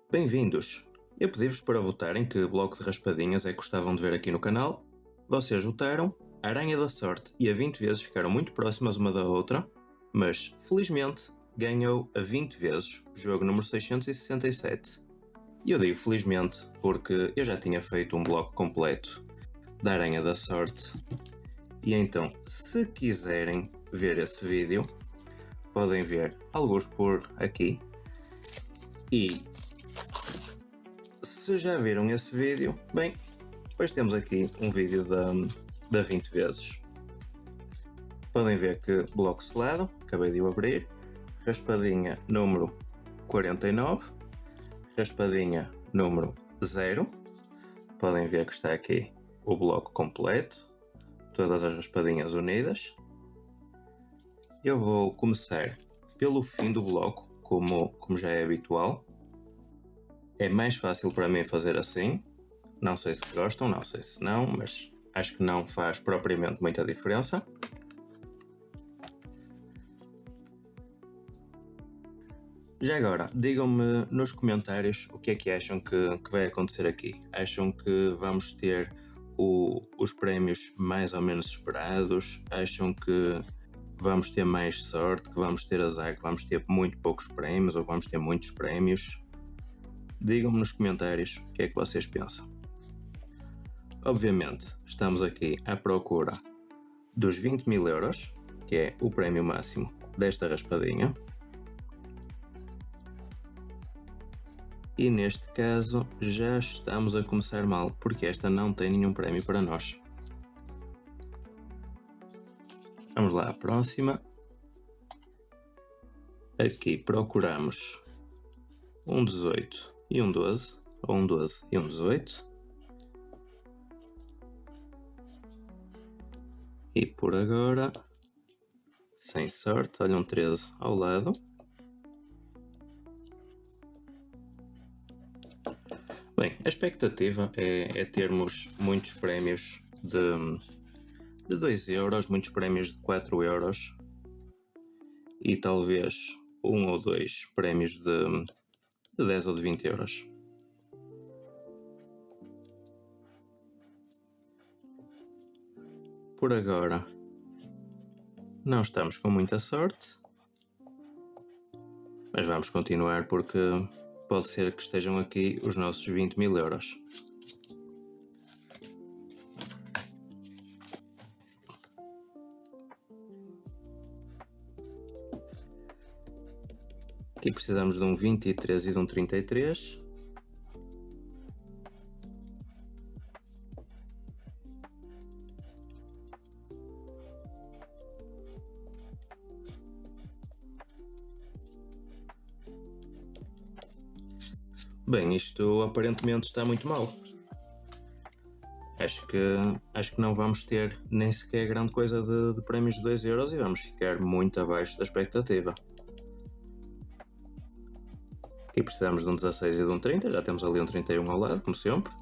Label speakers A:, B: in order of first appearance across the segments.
A: Bem-vindos! Eu pedi-vos para votarem que bloco de raspadinhas é que gostavam de ver aqui no canal. Vocês votaram, a Aranha da Sorte e a 20 vezes ficaram muito próximas uma da outra, mas, felizmente, ganhou a 20 vezes o jogo número 667. E eu digo felizmente porque eu já tinha feito um bloco completo da Aranha da Sorte. E então, se quiserem ver esse vídeo, podem ver alguns por aqui. E se já viram esse vídeo, bem, depois temos aqui um vídeo da 20 vezes. Podem ver que bloco selado, acabei de o abrir, raspadinha número 49, raspadinha número 0. Podem ver que está aqui o bloco completo, todas as raspadinhas unidas. Eu vou começar pelo fim do bloco, como já é habitual. É mais fácil para mim fazer assim. Não sei se gostam, não sei se não, mas acho que não faz propriamente muita diferença. Já agora, digam-me nos comentários o que é que acham que vai acontecer aqui. Acham que vamos ter os prémios mais ou menos esperados? Acham que vamos ter mais sorte, que vamos ter azar, que vamos ter muito poucos prémios ou vamos ter muitos prémios? Digam-me nos comentários o que é que vocês pensam. Obviamente, estamos aqui à procura dos 20.000 euros, que é o prémio máximo desta raspadinha. E neste caso já estamos a começar mal, porque esta não tem nenhum prémio para nós. Vamos lá à próxima. Aqui procuramos um 18 e um 12, ou um 12 e um 18. E por agora, sem sorte, olha um 13 ao lado. Bem, a expectativa é termos muitos prémios de 2 euros, muitos prémios de 4 euros e talvez um ou dois prémios de 10 ou de 20 euros. Por agora não estamos com muita sorte, mas vamos continuar porque pode ser que estejam aqui os nossos 20.000 euros. Aqui precisamos de um 23 e de um 33. Bem, isto aparentemente está muito mal. Acho que não vamos ter nem sequer grande coisa de prémios de 2 euros e vamos ficar muito abaixo da expectativa. Aqui precisamos de um 16 e de um 30, já temos ali um 31 ao lado, como sempre.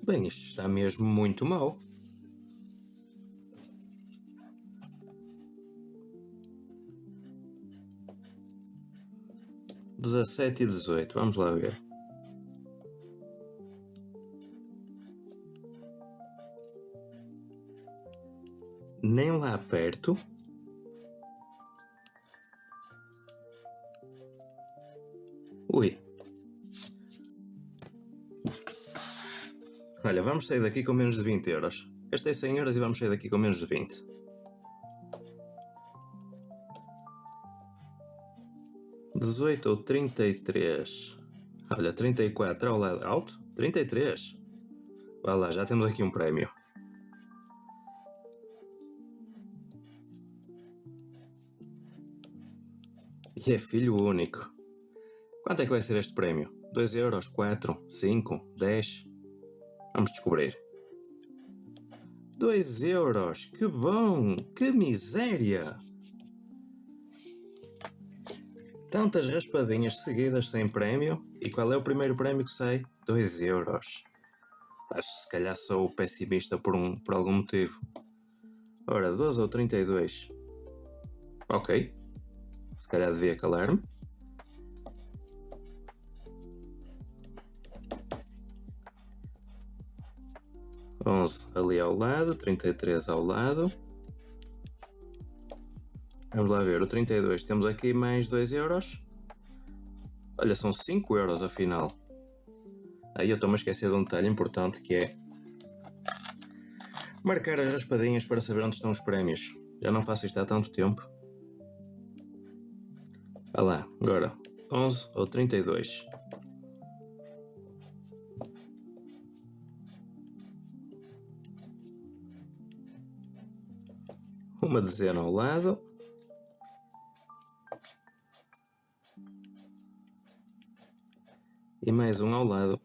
A: Bem, isto está mesmo muito mal. (17) e 18, vamos lá ver. Nem lá perto. Ui. Olha, vamos sair daqui com menos de 20 euros. Gastei 100 euros e vamos sair daqui com menos de 20. 18 ou 33. Olha, 34 ao lado alto. 33. Vá lá, já temos aqui um prémio. E é filho único. Quanto é que vai ser este prémio? 2 euros? 4? 5? 10? Vamos descobrir. 2 euros! Que bom! Que miséria! Tantas raspadinhas seguidas sem prémio. E qual é o primeiro prémio que sai? 2 euros. Se calhar sou pessimista por algum motivo. Ora, 12 ou 32. Ok. Se calhar devia calar-me. $11 ali ao lado, 33 ao lado. Vamos lá ver, o 32 temos aqui mais 2 euros. Olha, são 5 euros afinal. Aí eu estou-me a esquecer de um detalhe importante, que é marcar as raspadinhas para saber onde estão os prémios. Já não faço isto há tanto tempo. Olha lá, agora 11 ou 32. Uma dezena ao lado. E mais um ao lado.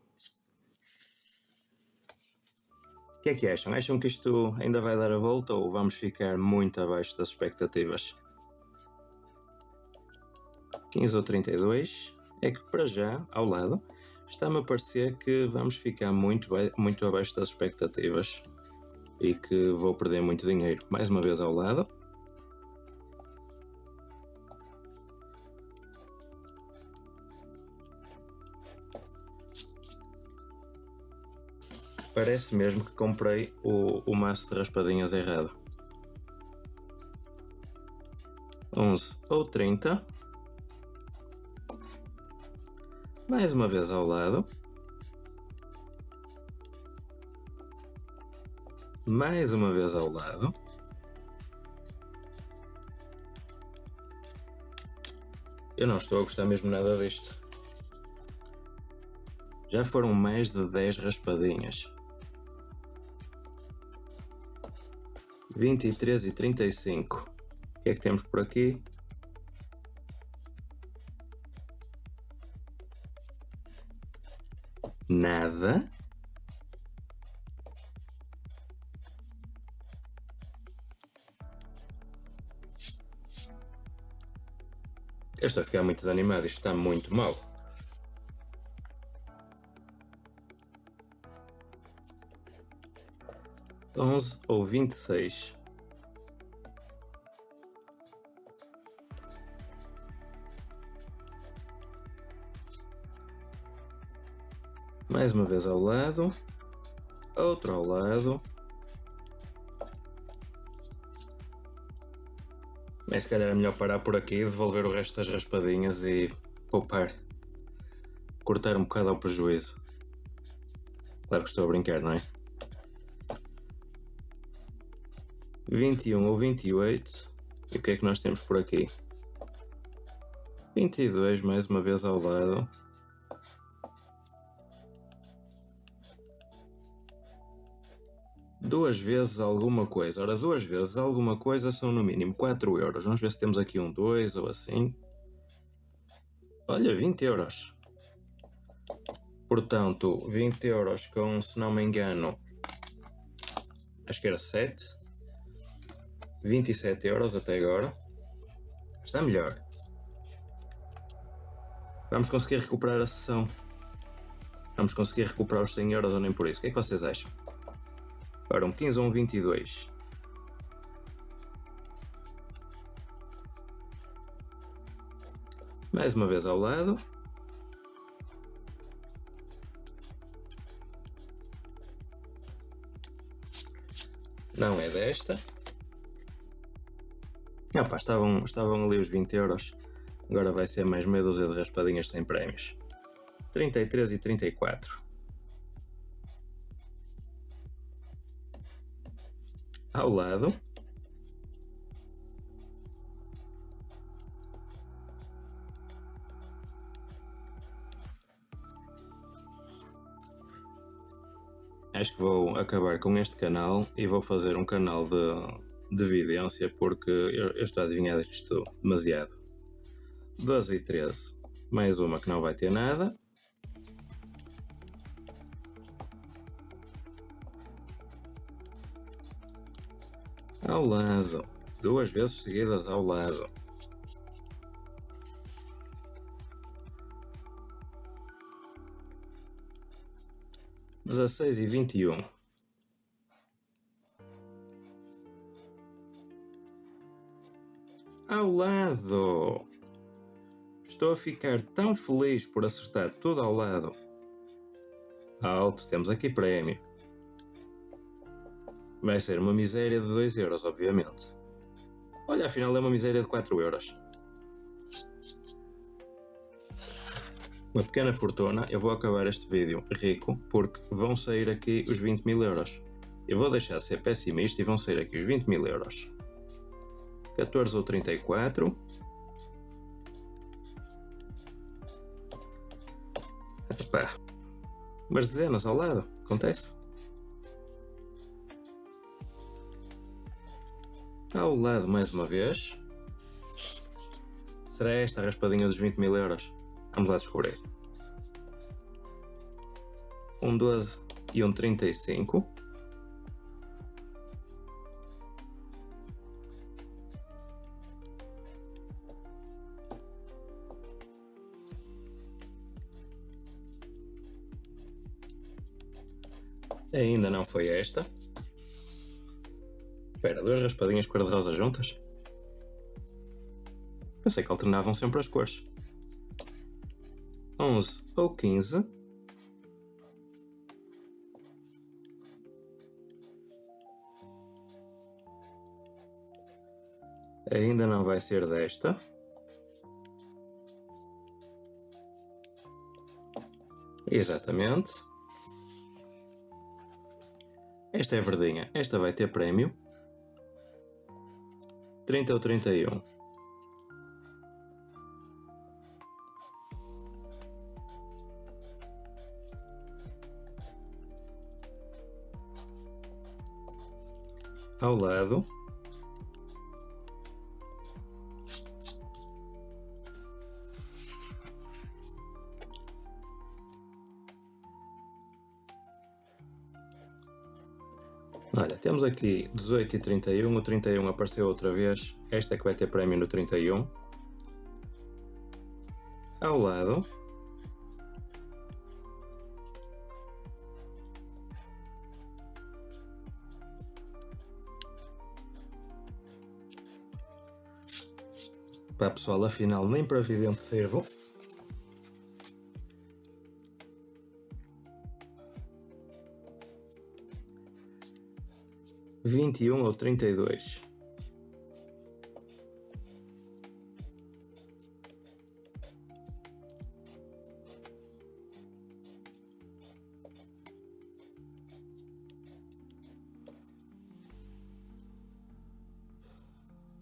A: O que é que acham? Acham que isto ainda vai dar a volta ou vamos ficar muito abaixo das expectativas? 15 ou 32. É que para já, ao lado, está-me a parecer que vamos ficar muito abaixo das expectativas e que vou perder muito dinheiro. Mais uma vez ao lado. Parece mesmo que comprei o maço de raspadinhas errado. 11 ou 30. Mais uma vez ao lado. Mais uma vez ao lado. Eu não estou a gostar mesmo nada disto. Já foram mais de 10 raspadinhas. 23 e 35. O que é que temos por aqui? Nada. Eu estou a ficar muito desanimado, isto está muito mal. $11 ou 26. Mais uma vez ao lado. Outro ao lado. Mas se calhar é melhor parar por aqui, devolver o resto das raspadinhas e poupar. Cortar um bocado ao prejuízo. Claro que estou a brincar, não é? 21 ou 28. E o que é que nós temos por aqui? 22, mais uma vez ao lado. Duas vezes alguma coisa. Ora, duas vezes alguma coisa são no mínimo 4 euros. Vamos ver se temos aqui um 2 ou assim. Olha, 20 euros. Portanto, 20 euros com, se não me engano, acho que era 7. 27 euros até agora. Está melhor. Vamos conseguir recuperar a sessão. Vamos conseguir recuperar os 100 euros ou nem por isso. O que é que vocês acham? Ora, um 15 ou um 22. Mais uma vez ao lado. Não é desta. Opa, estavam ali os 20 euros. Agora vai ser mais meia dúzia de raspadinhas sem prémios. 33 e 34. Ao lado. Acho que vou acabar com este canal e vou fazer um canal de evidência porque eu estou a adivinhar isto demasiado. 12 e 13. Mais uma que não vai ter nada. Ao lado. Duas vezes seguidas ao lado. 16 e 21. Ao lado! Estou a ficar tão feliz por acertar tudo ao lado. Alto, temos aqui prémio. Vai ser uma miséria de 2 euros, obviamente. Olha, afinal é uma miséria de 4 euros. Uma pequena fortuna. Eu vou acabar este vídeo rico porque vão sair aqui os 20 mil euros. Eu vou deixar de ser pessimista e vão sair aqui os 20 mil euros. 14 ou 34. Epá. Umas dezenas ao lado. Acontece? Ao lado mais uma vez. Será esta a raspadinha dos 20 mil euros? Vamos lá descobrir. Um 12 e um 35. Ainda não foi esta. Espera, 2 raspadinhas cor-de-rosa juntas? Pensei que alternavam sempre as cores. 11 ou 15. Ainda não vai ser desta. Exatamente. Esta é verdinha. Esta vai ter prémio. 30 ou 31. Ao lado. Olha, temos aqui 18 e 31, o 31 apareceu outra vez, esta é que vai ter prémio no 31. Ao lado. Pá pessoal, afinal nem para vidente servo. Vinte e um ou 32.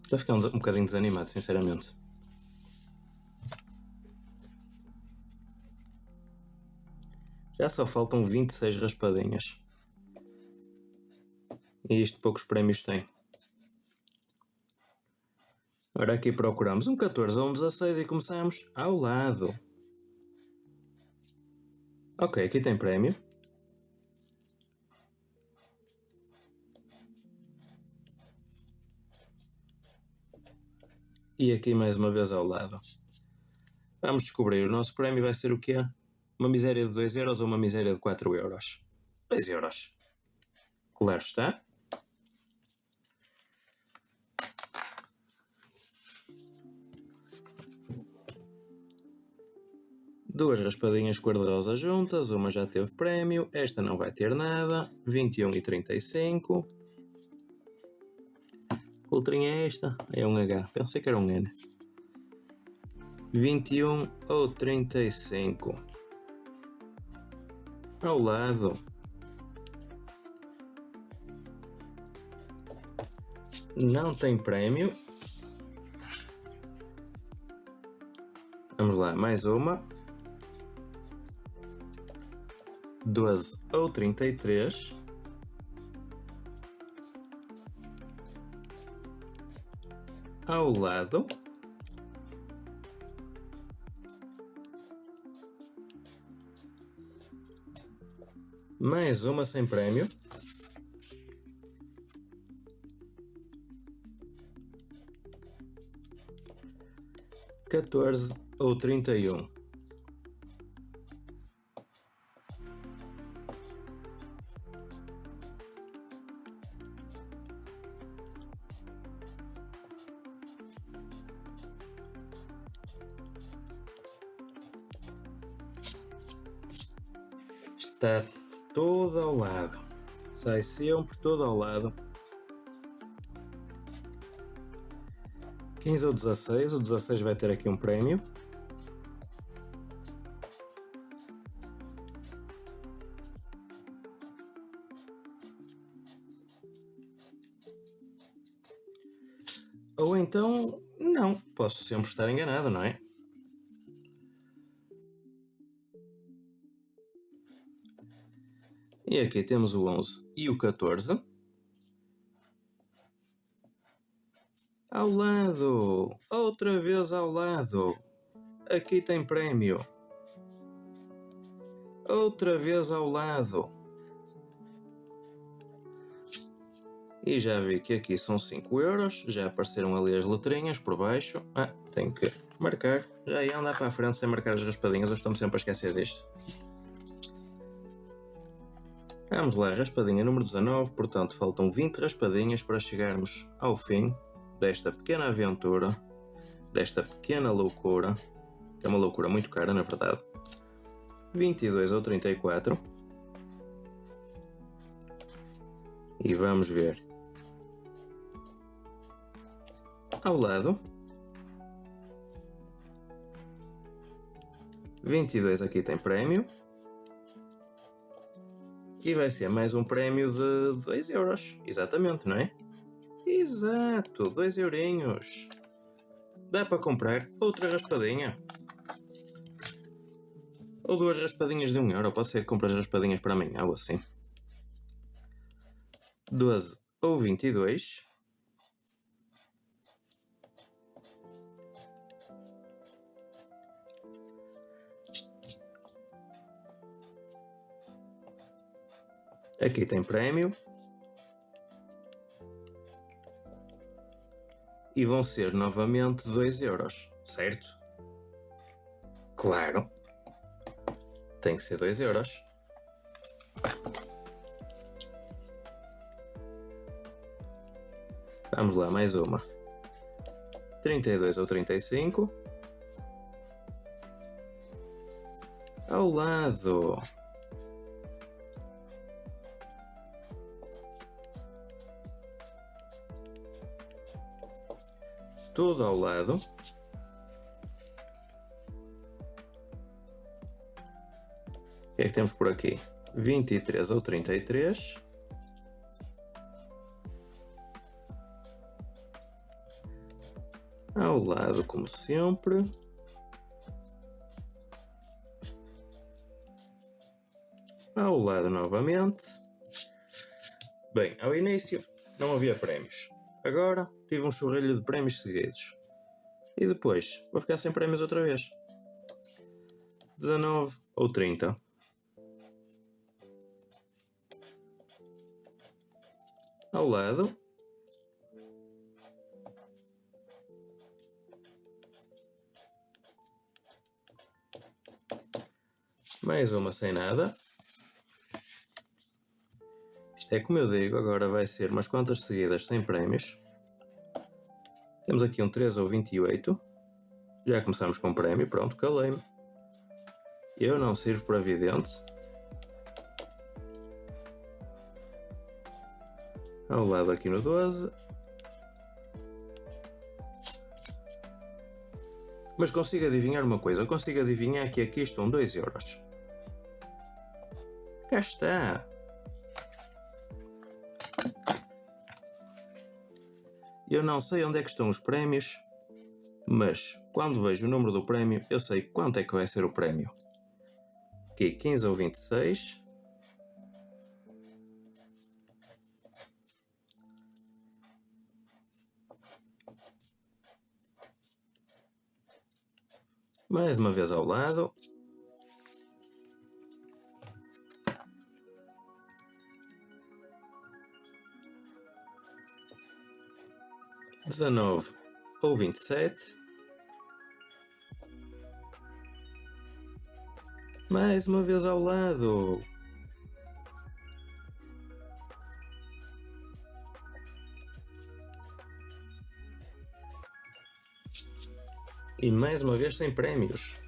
A: Estou a ficar um bocadinho desanimado, sinceramente. Já só faltam 26 raspadinhas. E isto poucos prémios tem. Ora aqui procuramos um 14 ou um 16 e começamos ao lado. Ok, aqui tem prémio. E aqui mais uma vez ao lado. Vamos descobrir, o nosso prémio vai ser o quê? Uma miséria de 2 euros ou uma miséria de 4 euros? 2 euros. Claro está. Duas raspadinhas cor-de-rosa juntas, uma já teve prémio, esta não vai ter nada. 21 e 35. Que letrinha é esta? É um H, pensei que era um N. 21 ou 35. Ao lado. Não tem prémio. Vamos lá, mais uma. 12 ou 33. Ao lado. Mais uma sem prémio. Quatorze ou 31. Está todo ao lado. Sai sempre todo ao lado. 15 ou 16. O 16 vai ter aqui um prémio. Ou então, não. Posso sempre estar enganado, não é? E aqui temos o 11 e o 14. Ao lado! Outra vez ao lado! Aqui tem prémio! Outra vez ao lado! E já vi que aqui são 5 euros, já apareceram ali as letrinhas por baixo. Tenho que marcar. Já ia andar para a frente sem marcar as raspadinhas, eu estou-me sempre a esquecer disto. Vamos lá, raspadinha número 19, portanto faltam 20 raspadinhas para chegarmos ao fim desta pequena aventura, desta pequena loucura, que é uma loucura muito cara na verdade. 22 ou 34. E vamos ver. Ao lado. 22 aqui tem prémio. E vai ser mais um prémio de 2 euros. Exatamente, não é? Exato, 2 eurinhos. Dá para comprar outra raspadinha. Ou 2 raspadinhas de 1 euro. Pode ser que compre as raspadinhas para amanhã ou assim. 12 ou 22. Aqui tem prémio. E vão ser novamente 2 euros, certo? Claro. Tem que ser 2 euros. Vamos lá, mais uma. 32 ou 35. Ao lado. Tudo ao lado. O que é que temos por aqui? 23 ou 33. Ao lado, como sempre. Ao lado novamente. Bem, ao início não havia prémios. Agora tive um chorrilho de prémios seguidos. E depois vou ficar sem prémios outra vez. 19 ou 30. Ao lado. Mais uma sem nada. Isto é como eu digo, agora vai ser umas quantas seguidas sem prémios. Temos aqui um 3 ou 28. Já começamos com prémio, pronto, calei-me. Eu não sirvo para vidente. Ao lado aqui no 12. Mas consigo adivinhar uma coisa, eu consigo adivinhar que aqui estão 2 euros. Cá está. Eu não sei onde é que estão os prémios, mas quando vejo o número do prémio, eu sei quanto é que vai ser o prémio. Aqui 15 ou 26. Mais uma vez ao lado. $19 ou 27. Mais uma vez ao lado. E mais uma vez sem prémios.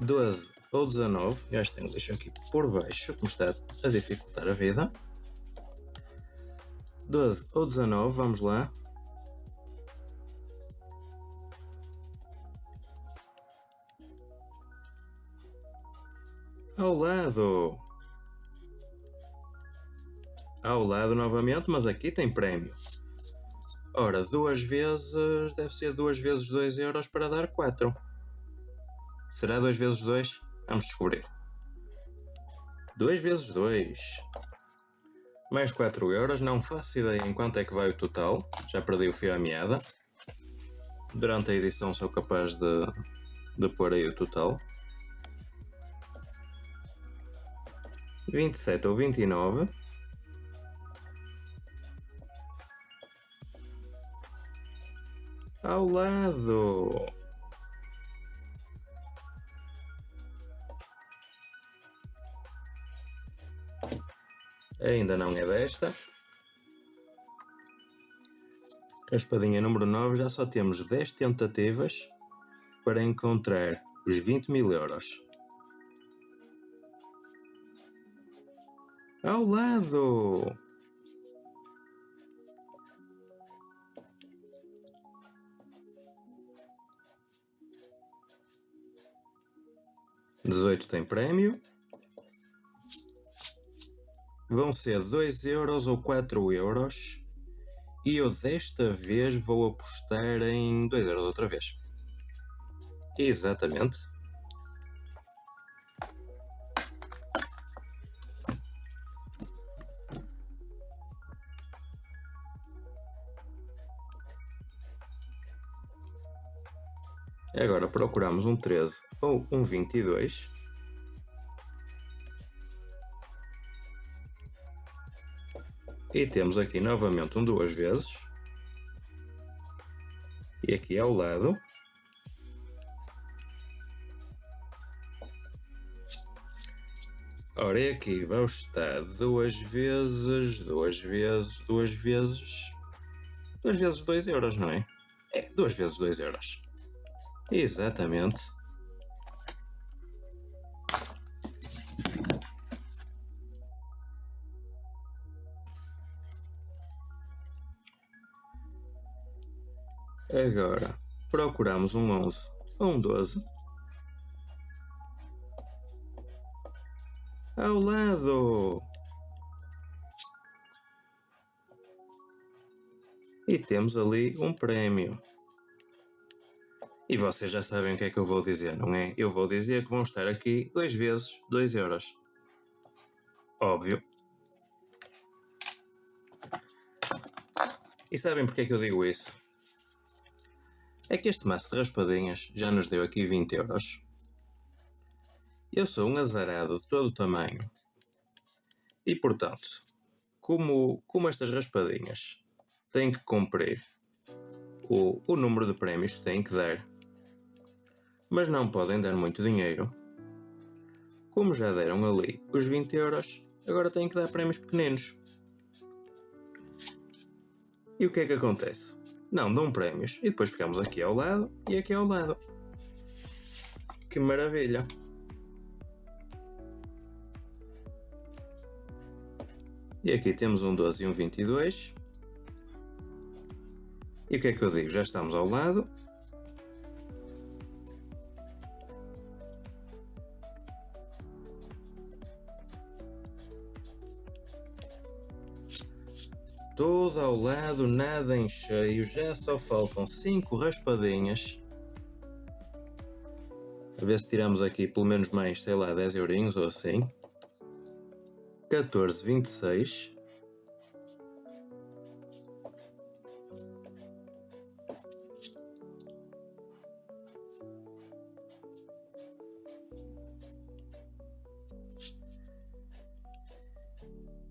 A: 12 ou 19. Eu acho que tenho lixo aqui por baixo, que me está a dificultar a vida. 12 ou 19, vamos lá. Ao lado! Ao lado novamente, mas aqui tem prémio. Ora, 2 vezes... deve ser 2 vezes 2 euros para dar 4. Será 2 vezes 2? Vamos descobrir. 2 vezes 2. Mais 4 euros, não faço ideia em quanto é que vai o total. Já perdi o fio à meada. Durante a edição sou capaz de pôr aí o total. 27 ou 29. Ao lado! Ainda não é desta. Raspadinha número 9, já só temos 10 tentativas para encontrar os 20.000 euros. Ao lado! $18 tem prémio. Vão ser 2 euros ou 4 euros. E eu desta vez vou apostar em 2 euros outra vez. Exatamente. Agora procuramos um 13 ou um 22. E temos aqui novamente um 2 vezes. E aqui ao lado. Ora, e aqui vai estar 2 vezes, 2 vezes, 2 vezes... 2 vezes 2 euros, não é? É, 2 vezes 2 euros. Exatamente. Agora procuramos um 11 ou um 12. Ao lado! E temos ali um prémio. E vocês já sabem o que é que eu vou dizer, não é? Eu vou dizer que vão estar aqui 2 vezes 2 euros. Óbvio. E sabem porque é que eu digo isso? É que este maço de raspadinhas já nos deu aqui 20 euros. Eu sou um azarado de todo o tamanho. E portanto, como estas raspadinhas têm que cumprir o número de prémios que têm que dar, mas não podem dar muito dinheiro, como já deram ali os 20 euros, agora têm que dar prémios pequeninos. E o que é que acontece? Não dão prémios e depois ficamos aqui ao lado e aqui ao lado. Que maravilha! E aqui temos um 12 e um 22. E o que é que eu digo? Já estamos ao lado. Todo ao lado, nada em cheio. Já só faltam 5 raspadinhas. A ver se tiramos aqui pelo menos mais, sei lá, 10 eurinhos ou assim. 14, 26.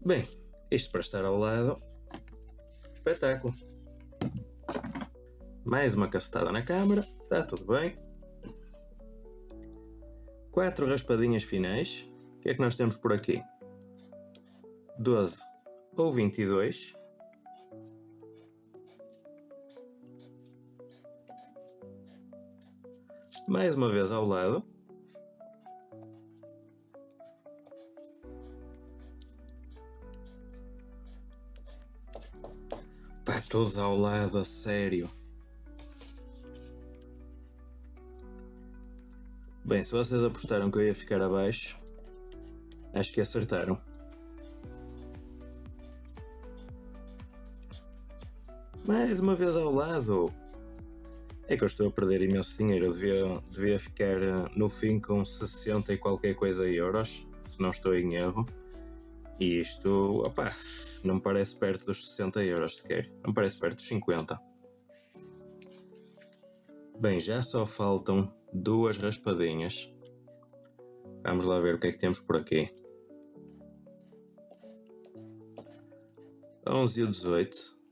A: Bem, isto para estar ao lado, espetáculo. Mais uma cacetada na câmara, está tudo bem. 4 raspadinhas finais. O que é que nós temos por aqui? 12 ou 22. Mais uma vez ao lado. Tudo ao lado, a sério. Bem, se vocês apostaram que eu ia ficar abaixo, acho que acertaram. Mais uma vez ao lado. É que eu estou a perder imenso dinheiro. Eu devia ficar no fim com 60 e qualquer coisa euros, se não estou em erro. E isto, opá, não me parece perto dos 60 euros sequer. Não me parece perto dos 50. Bem, já só faltam 2 raspadinhas. Vamos lá ver o que é que temos por aqui. 11 e o 18.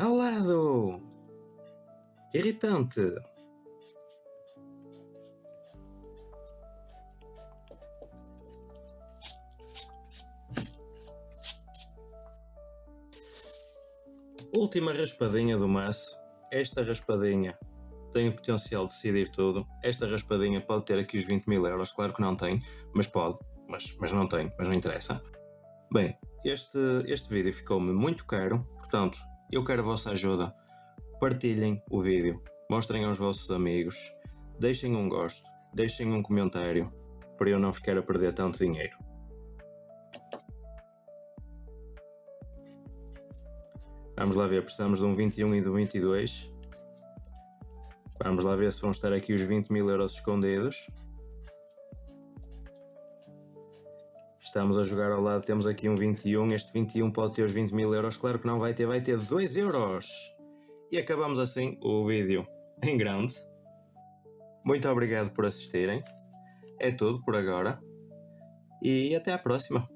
A: Ao lado! Que irritante! Última raspadinha do maço. Esta raspadinha tem o potencial de decidir tudo. Esta raspadinha pode ter aqui os 20 mil euros. Claro que não tem, mas pode. Mas não tem, mas não interessa. Bem, este vídeo ficou-me muito caro. Portanto, eu quero a vossa ajuda. Partilhem o vídeo. Mostrem aos vossos amigos. Deixem um gosto. Deixem um comentário. Para eu não ficar a perder tanto dinheiro. Vamos lá ver, precisamos de um 21 e de um 22. Vamos lá ver se vão estar aqui os 20 mil euros escondidos. Estamos a jogar ao lado, temos aqui um 21. Este 21 pode ter os 20 mil euros. Claro que não vai ter 2 euros. E acabamos assim o vídeo em grande. Muito obrigado por assistirem. É tudo por agora. E até à próxima.